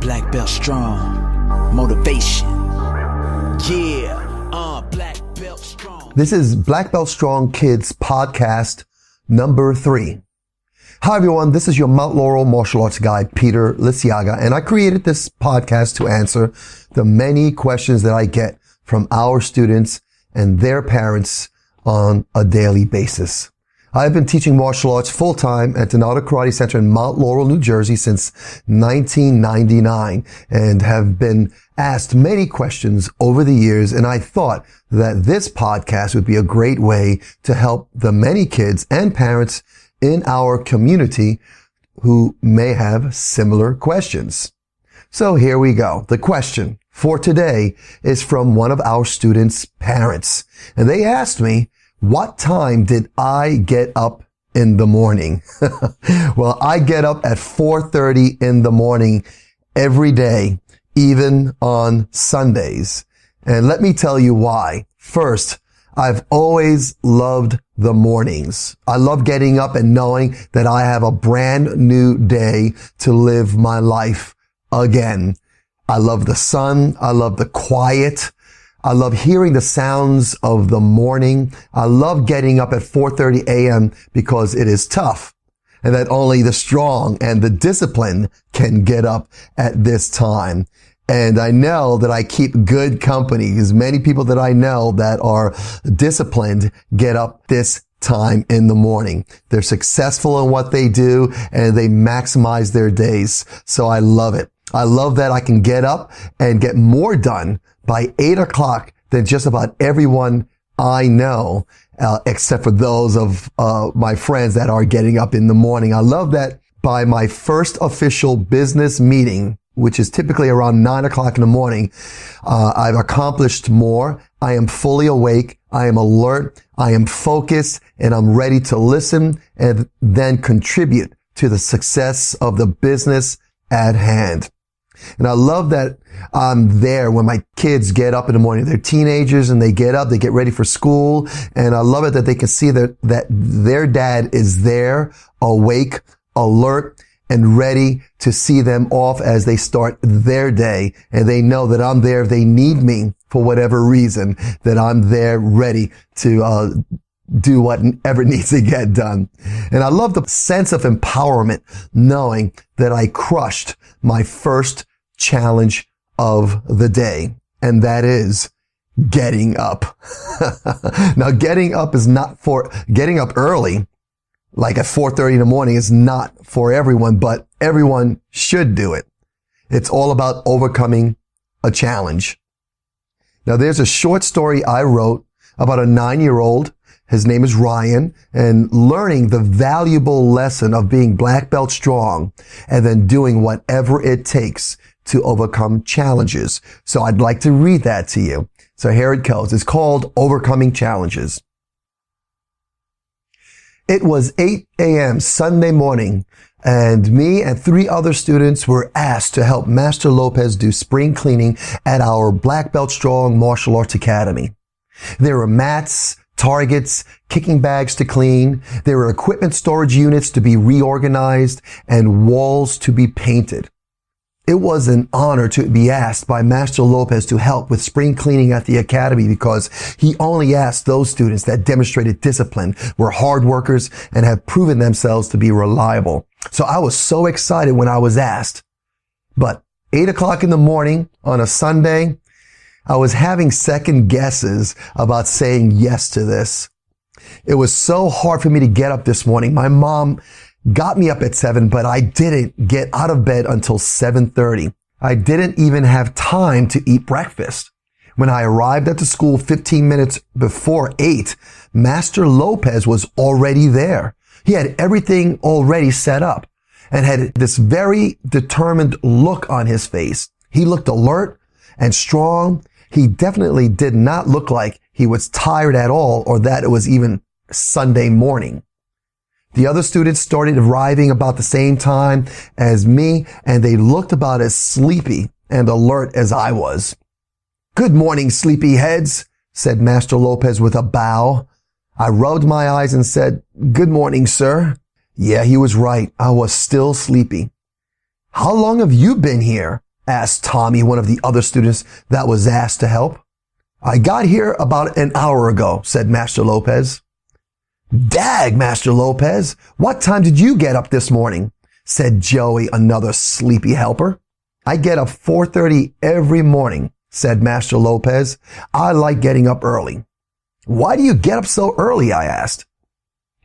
Black belt strong, motivation. Yeah, black belt strong. This is Black Belt Strong Kids podcast number 3. Hi everyone, this is your Mount Laurel martial arts guide, Peter Liciaga, and I created this podcast to answer the many questions that I get from our students and their parents on a daily basis. I've been teaching martial arts full-time at Donata Karate Center in Mount Laurel, New Jersey since 1999 and have been asked many questions over the years, and I thought that this podcast would be a great way to help the many kids and parents in our community who may have similar questions. So here we go. The question for today is from one of our students' parents, and they asked me, what time did I get up in the morning? Well, I get up at 4:30 in the morning every day, even on Sundays. And let me tell you why. First, I've always loved the mornings. I love getting up and knowing that I have a brand new day to live my life again. I love the sun. I love the quiet. I love hearing the sounds of the morning. I love getting up at 4:30 a.m. because it is tough and that only the strong and the disciplined can get up at this time. And I know that I keep good company because many people that I know that are disciplined get up this time in the morning. They're successful in what they do and they maximize their days. So I love it. I love that I can get up and get more done by 8 o'clock than just about everyone I know, except for those of my friends that are getting up in the morning. I love that by my first official business meeting, which is typically around 9 o'clock in the morning, I've accomplished more. I am fully awake. I am alert. I am focused, and I'm ready to listen and then contribute to the success of the business at hand. And I love that I'm there when my kids get up in the morning. They're teenagers and they get up, they get ready for school. And I love it that they can see that their dad is there, awake, alert, and ready to see them off as they start their day. And they know that I'm there if they need me for whatever reason, that I'm there ready to do whatever needs to get done. And I love the sense of empowerment knowing that I crushed my first challenge of the day, and that is getting up. Now, getting up early, like at 4:30 in the morning, is not for everyone, but everyone should do it. It's all about overcoming a challenge. Now, there's a short story I wrote about a 9-year-old. His name is Ryan, and learning the valuable lesson of being black belt strong and then doing whatever it takes to overcome challenges. So I'd like to read that to you. So here it goes. It's called Overcoming Challenges. It was 8 a.m. Sunday morning, and me and 3 other students were asked to help Master Lopez do spring cleaning at our Black Belt Strong Martial Arts Academy. There were mats, targets, kicking bags to clean. There were equipment storage units to be reorganized and walls to be painted. It was an honor to be asked by Master Lopez to help with spring cleaning at the academy because he only asked those students that demonstrated discipline, were hard workers, and have proven themselves to be reliable. So I was so excited when I was asked. But 8 o'clock in the morning on a Sunday, I was having second guesses about saying yes to this. It was so hard for me to get up this morning. My mom got me up at 7, but I didn't get out of bed until 7:30. I didn't even have time to eat breakfast. When I arrived at the school 15 minutes before 8, Master Lopez was already there. He had everything already set up and had this very determined look on his face. He looked alert and strong. He definitely did not look like he was tired at all or that it was even Sunday morning. The other students started arriving about the same time as me, and they looked about as sleepy and alert as I was. "Good morning, sleepyheads," said Master Lopez with a bow. I rubbed my eyes and said, "Good morning, sir." Yeah, he was right. I was still sleepy. "How long have you been here?" asked Tommy, one of the other students that was asked to help. I got here about an hour ago, said Master Lopez. Dag, Master Lopez, what time did you get up this morning? Said Joey, another sleepy helper. I get up 4:30 every morning, said Master Lopez. I like getting up early. Why do you get up so early? I asked.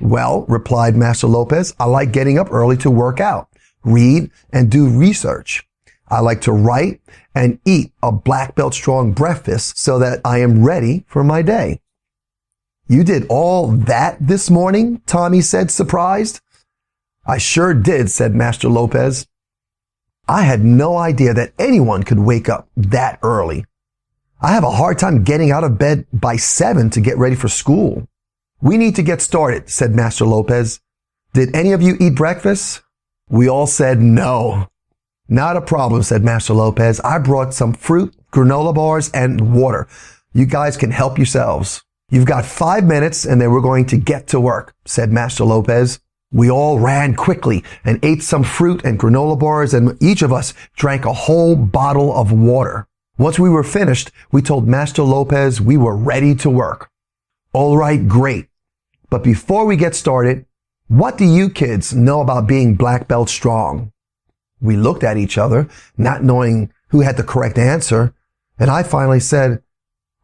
Well, replied Master Lopez, I like getting up early to work out, read, and do research. I like to write and eat a black belt strong breakfast so that I am ready for my day. You did all that this morning? Tommy said, surprised. I sure did, said Master Lopez. I had no idea that anyone could wake up that early. I have a hard time getting out of bed by 7 to get ready for school. We need to get started, said Master Lopez. Did any of you eat breakfast? We all said no. Not a problem, said Master Lopez. I brought some fruit, granola bars, and water. You guys can help yourselves. You've got 5 minutes and then we're going to get to work, said Master Lopez. We all ran quickly and ate some fruit and granola bars, and each of us drank a whole bottle of water. Once we were finished, we told Master Lopez we were ready to work. All right, great. But before we get started, what do you kids know about being black belt strong? We looked at each other, not knowing who had the correct answer, and I finally said,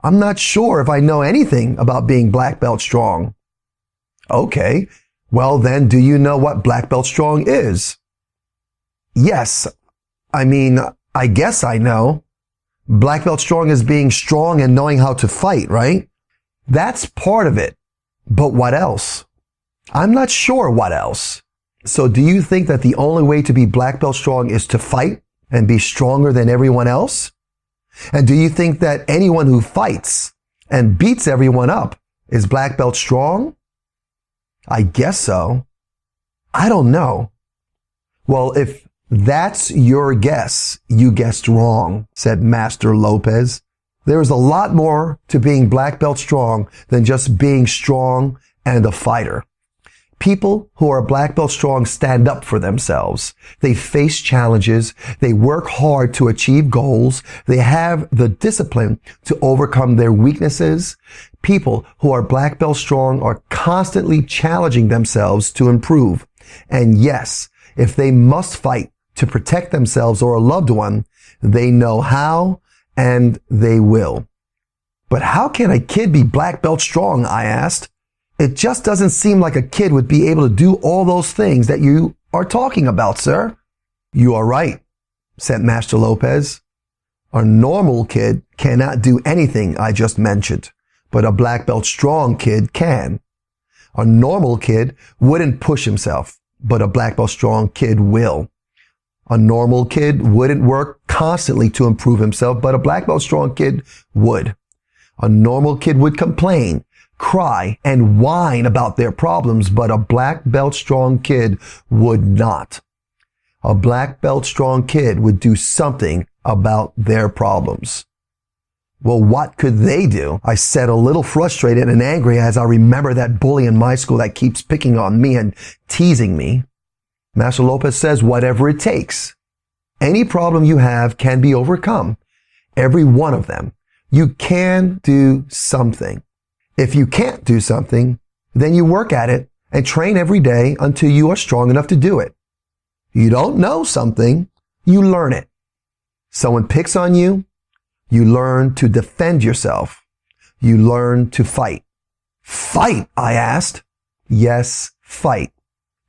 I'm not sure if I know anything about being black belt strong. Okay, well then, do you know what black belt strong is? Yes, I guess I know. Black belt strong is being strong and knowing how to fight, right? That's part of it. But what else? I'm not sure what else. So do you think that the only way to be black belt strong is to fight and be stronger than everyone else? And do you think that anyone who fights and beats everyone up is black belt strong? I guess so. I don't know. Well, if that's your guess, you guessed wrong, said Master Lopez. There is a lot more to being black belt strong than just being strong and a fighter. People who are black belt strong stand up for themselves. They face challenges. They work hard to achieve goals. They have the discipline to overcome their weaknesses. People who are black belt strong are constantly challenging themselves to improve. And yes, if they must fight to protect themselves or a loved one, they know how and they will. But how can a kid be black belt strong? I asked. It just doesn't seem like a kid would be able to do all those things that you are talking about, sir. You are right, said Master Lopez. A normal kid cannot do anything I just mentioned, but a black belt strong kid can. A normal kid wouldn't push himself, but a black belt strong kid will. A normal kid wouldn't work constantly to improve himself, but a black belt strong kid would. A normal kid would complain, cry, and whine about their problems, but a black belt strong kid would not. A black belt strong kid would do something about their problems. Well, what could they do? I said, a little frustrated and angry as I remember that bully in my school that keeps picking on me and teasing me. Master Lopez says, whatever it takes. Any problem you have can be overcome. Every one of them. You can do something. If you can't do something, then you work at it and train every day until you are strong enough to do it. You don't know something, you learn it. Someone picks on you, you learn to defend yourself. You learn to fight. Fight, I asked. Yes, fight.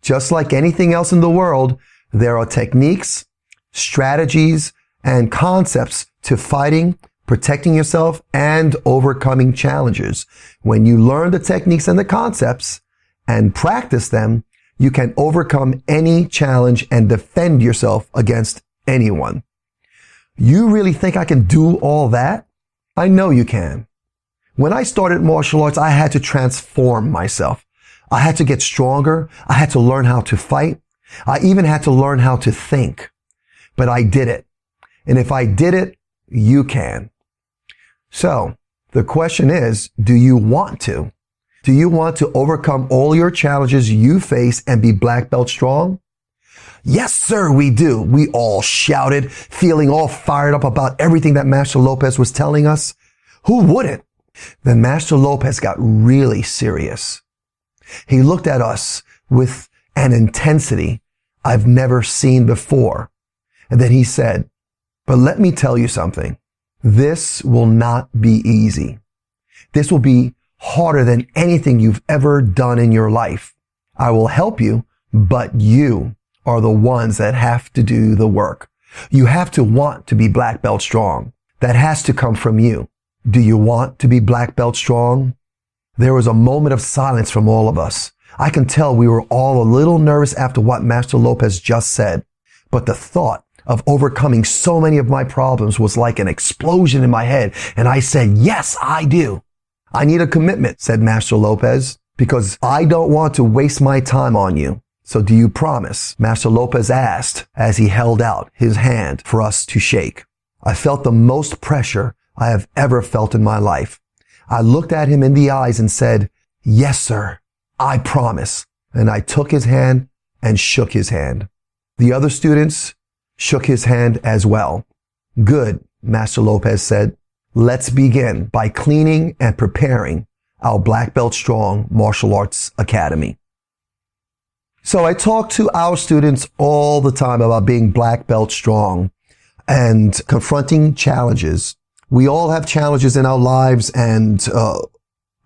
Just like anything else in the world, there are techniques, strategies, and concepts to fighting, protecting yourself, and overcoming challenges. When you learn the techniques and the concepts and practice them, you can overcome any challenge and defend yourself against anyone. You really think I can do all that? I know you can. When I started martial arts, I had to transform myself. I had to get stronger. I had to learn how to fight. I even had to learn how to think. But I did it. And if I did it, you can. So the question is, do you want to? Do you want to overcome all your challenges you face and be black belt strong? Yes, sir, we do. We all shouted, feeling all fired up about everything that Master Lopez was telling us. Who wouldn't? Then Master Lopez got really serious. He looked at us with an intensity I've never seen before. And then he said, but let me tell you something. This will not be easy. This will be harder than anything you've ever done in your life. I will help you, but you are the ones that have to do the work. You have to want to be black belt strong. That has to come from you. Do you want to be black belt strong? There was a moment of silence from all of us. I can tell we were all a little nervous after what Master Lopez just said, but the thought of overcoming so many of my problems was like an explosion in my head, and I said, yes, I do. I need a commitment, said Master Lopez, because I don't want to waste my time on you. So do you promise? Master Lopez asked as he held out his hand for us to shake. I felt the most pressure I have ever felt in my life. I looked at him in the eyes and said, yes, sir, I promise. And I took his hand and shook his hand. The other students shook his hand as well. Good, Master Lopez said. Let's begin by cleaning and preparing our Black Belt Strong Martial Arts Academy. So I talk to our students all the time about being Black Belt Strong and confronting challenges. We all have challenges in our lives, and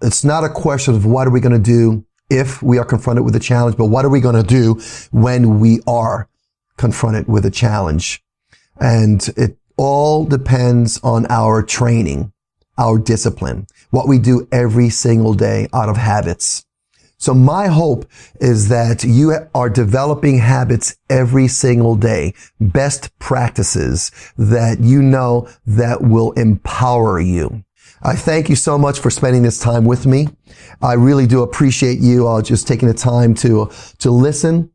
it's not a question of what are we going to do if we are confronted with a challenge, but what are we going to do when we are confronted with a challenge? And it all depends on our training, our discipline, what we do every single day out of habits. So my hope is that you are developing habits every single day, best practices that you know that will empower you. I thank you so much for spending this time with me. I really do appreciate you just taking the time to listen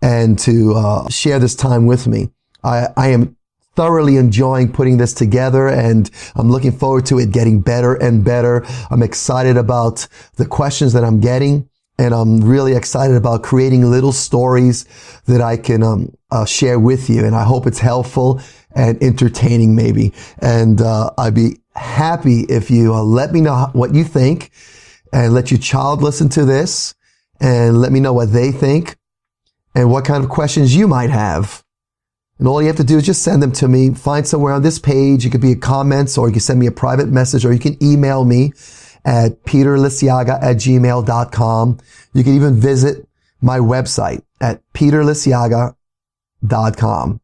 and to share this time with me. I am thoroughly enjoying putting this together, and I'm looking forward to it getting better and better. I'm excited about the questions that I'm getting, and I'm really excited about creating little stories that I can share with you. And I hope it's helpful and entertaining maybe. And I'd be happy if you let me know what you think, and let your child listen to this and let me know what they think and what kind of questions you might have. And all you have to do is just send them to me. Find somewhere on this page. It could be a comments, or you can send me a private message, or you can email me at peterliciaga@gmail.com. You can even visit my website at peterliciaga.com.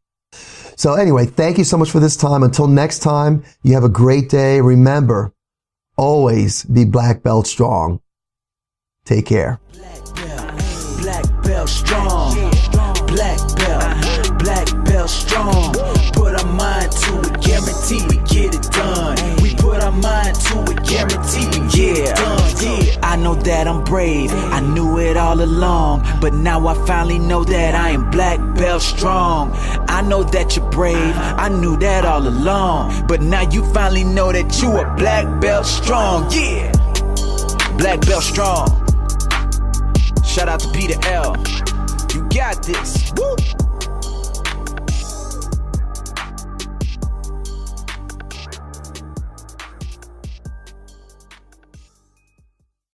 So anyway, thank you so much for this time. Until next time, you have a great day. Remember, always be black belt strong. Take care. Black belt strong. Black belt strong. Put our mind to it, guarantee we get it done. We put our mind to it, guarantee we get it done. Yeah, I know that I'm brave. I knew it all along, but now I finally know that I am black belt strong. I know that you're brave. I knew that all along, but now you finally know that you are black belt strong. Yeah, black belt strong. Shout out to Peter L. You got this. Woo!